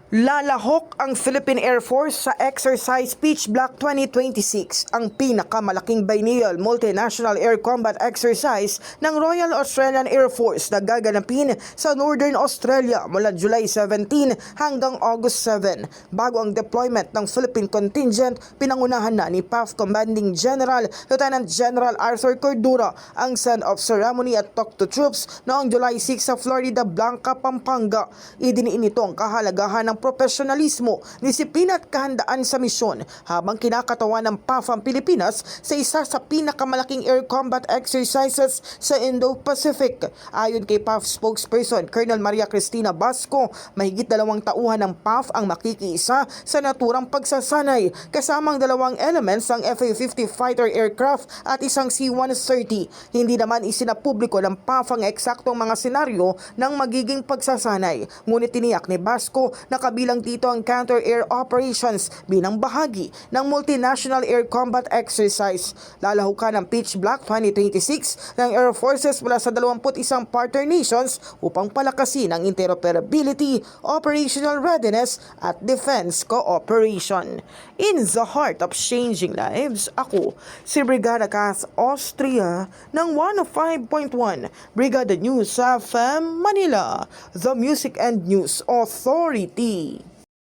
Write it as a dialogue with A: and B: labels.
A: Lalahok ang Philippine Air Force sa Exercise Pitch Black 2026, ang pinakamalaking biennial multinational air combat exercise ng Royal Australian Air Force na gaganapin sa Northern Australia mula July 17 hanggang August 7. Bago ang deployment ng Philippine contingent, pinangunahan na ni PAF Commanding General Lieutenant General Arthur Cordura ang send-off ceremony at talk to troops noong July 6 sa Florida Blanca, Pampanga. Idiniin ito ang kahalagahan ng profesionalismo, disiplina at kahandaan sa misyon habang kinakatawan ng PAF ang Pilipinas sa isa sa pinakamalaking air combat exercises sa Indo-Pacific. Ayon kay PAF spokesperson Colonel Maria Cristina Basco, mahigit 2 tauhan ng PAF ang makikiisa sa naturang pagsasanay, kasamang 2 elements ang FA-50 fighter aircraft at isang C-130. Hindi naman isinapubliko ng PAF ang eksaktong mga senaryo ng magiging pagsasanay, ngunit tiniyak ni Basco na kabilang dito ang counter-air operations bilang bahagi ng multinational air combat exercise. Lalahukan ng Pitch Black 2026 ng Air Forces mula sa 21 partner nations upang palakasin ang interoperability, operational readiness at defense cooperation. In the heart of changing lives, ako si Brigada Cass Austria ng 105.1 Brigada News FM Manila, the Music and News Authority.